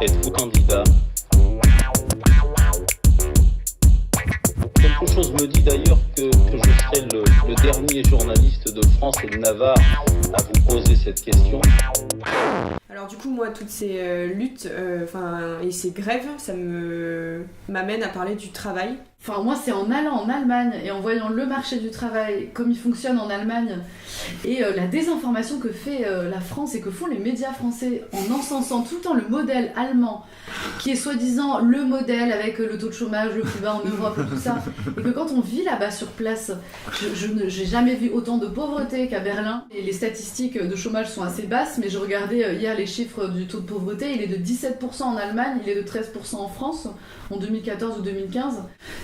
Êtes-vous candidat? Quelque chose me dit d'ailleurs que je serai le dernier journaliste de France et de Navarre à vous poser cette question. Alors du coup, moi, toutes ces luttes et ces grèves, ça m'amène à parler du travail. Enfin, moi, c'est en allant en Allemagne et en voyant le marché du travail, comme il fonctionne en Allemagne, et la désinformation que fait la France et que font les médias français en encensant tout le temps le modèle allemand, qui est soi-disant le modèle avec le taux de chômage le plus bas en Europe et tout ça, et que quand on vit là-bas sur place, j'ai jamais vu autant de pauvreté qu'à Berlin. Et les statistiques de chômage sont assez basses, mais je regardais hier les chiffres du taux de pauvreté, il est de 17% en Allemagne, il est de 13% en France, en 2014 ou 2015.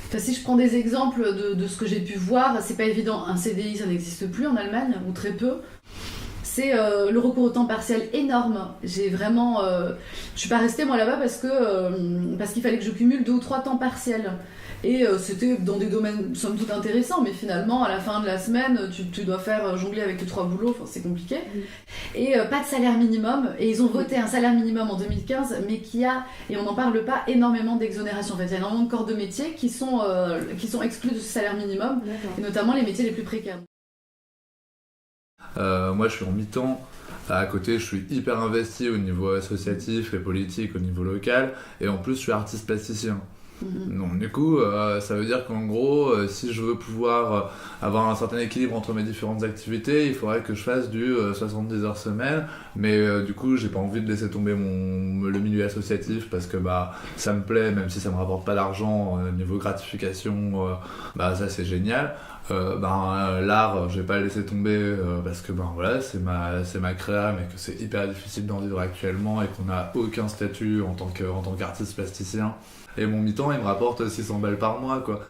Enfin, si je prends des exemples de ce que j'ai pu voir, c'est pas évident. Un CDI, ça n'existe plus en Allemagne, ou très peu. C'est le recours au temps partiel énorme. J'ai vraiment... je suis pas restée moi là-bas parce qu'il fallait que je cumule 2 ou 3 temps partiels. Et c'était dans des domaines somme toute intéressants, mais finalement, à la fin de la semaine, tu dois faire jongler avec tes 3 boulots, enfin, c'est compliqué. Et pas de salaire minimum. Et ils ont voté un salaire minimum en 2015, mais qui a, et on n'en parle pas, énormément d'exonération. En fait, il y a énormément de corps de métiers qui sont exclus de ce salaire minimum, et notamment les métiers les plus précaires. Moi, je suis en mi-temps. À côté, je suis hyper investi au niveau associatif et politique, au niveau local. Et en plus, je suis artiste plasticien. Donc du coup, ça veut dire qu'en gros, si je veux pouvoir avoir un certain équilibre entre mes différentes activités, il faudrait que je fasse du 70 heures semaine, mais du coup, j'ai pas envie de laisser tomber le milieu associatif parce que ça me plaît, même si ça me rapporte pas d'argent, niveau gratification, ça c'est génial. L'art, je vais pas le laisser tomber parce que voilà, c'est ma créa, mais que c'est hyper difficile d'en vivre actuellement et qu'on n'a aucun statut en tant qu'artiste plasticien. Et mon mi-temps, il me rapporte 600 balles par mois, quoi.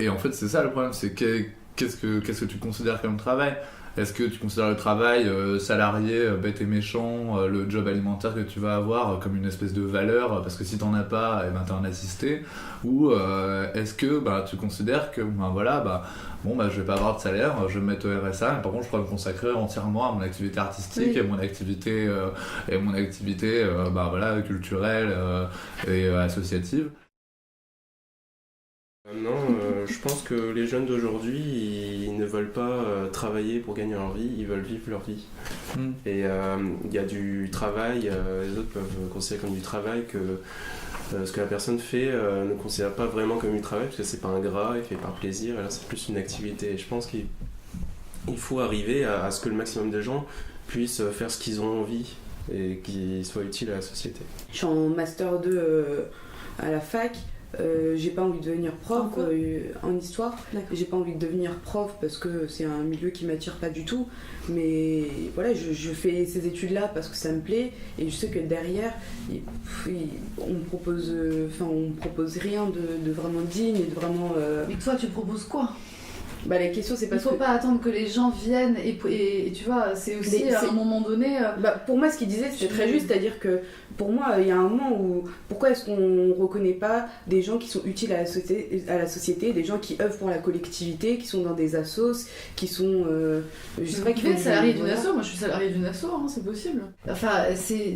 Et en fait, c'est ça le problème, c'est qu'est-ce que tu considères comme travail ? Est-ce que tu considères le travail salarié, bête et méchant, le job alimentaire que tu vas avoir comme une espèce de valeur, parce que si t'en as pas, t'es un assisté, ou est-ce que tu considères que je vais pas avoir de salaire, je vais me mettre au RSA, mais par contre je pourrais me consacrer entièrement à mon activité artistique, et mon activité culturelle et associative. Non, je pense que les jeunes d'aujourd'hui, ils ne veulent pas travailler pour gagner leur vie, ils veulent vivre leur vie. Et il y a du travail, les autres peuvent considérer comme du travail que ce que la personne fait ne considère pas vraiment comme du travail, parce que c'est pas ingrat, il fait par plaisir, et là c'est plus une activité. Et je pense qu'il faut arriver à ce que le maximum de gens puissent faire ce qu'ils ont envie et qui soit utile à la société. Je suis en master 2 à la fac. J'ai pas envie de devenir prof en histoire. D'accord. J'ai pas envie de devenir prof parce que c'est un milieu qui m'attire pas du tout, mais voilà, je fais ces études là parce que ça me plaît et je sais que derrière on me propose rien de vraiment digne et de vraiment Mais toi tu proposes quoi? La question c'est parce qu'il faut pas attendre que les gens viennent et tu vois, c'est aussi à un moment donné pour moi ce qu'il disait c'était très juste, c'est-à-dire que pour moi il y a un moment où pourquoi est-ce qu'on reconnaît pas des gens qui sont utiles à la société, des gens qui œuvrent pour la collectivité, qui sont dans des assos, qui sont je sais pas, qui font salarié d'une asso. Moi je suis salarié d'une asso, c'est possible. Enfin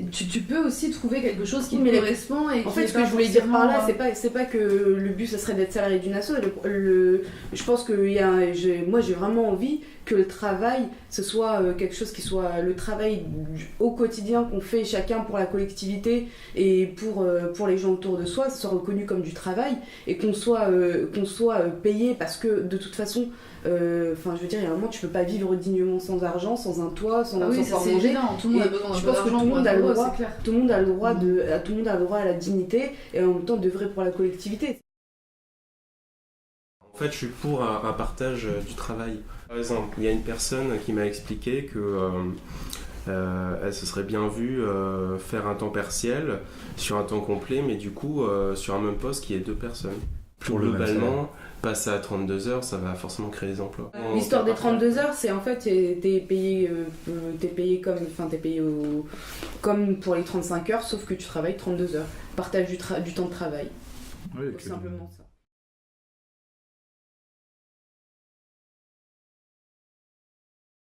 tu peux aussi trouver quelque chose qui te correspond et en fait ce que je voulais dire par là c'est pas que le but ça serait d'être salarié d'une asso. Je pense que moi j'ai vraiment envie que le travail ce soit quelque chose qui soit le travail au quotidien qu'on fait chacun pour la collectivité et pour les gens autour de soi, ça soit reconnu comme du travail et qu'on soit payé parce que de toute façon je veux dire, il y a un moment tu peux pas vivre dignement sans argent, sans un toit, sans pouvoir manger. Évident. Tout le monde a besoin d'un peu d'argent. Tout le monde a le droit à la dignité et en même temps d'œuvrer pour la collectivité. En fait, je suis pour un partage du travail. Par exemple, il y a une personne qui m'a expliqué que elle se serait bien vue faire un temps partiel sur un temps complet, mais du coup, sur un même poste qui est 2 personnes. Pour globalement, passer à 32 heures, ça va forcément créer des emplois. L'histoire des 32 heures, c'est en fait, t'es payé comme pour les 35 heures, sauf que tu travailles 32 heures. Partage du temps de travail. Oui, simplement ça.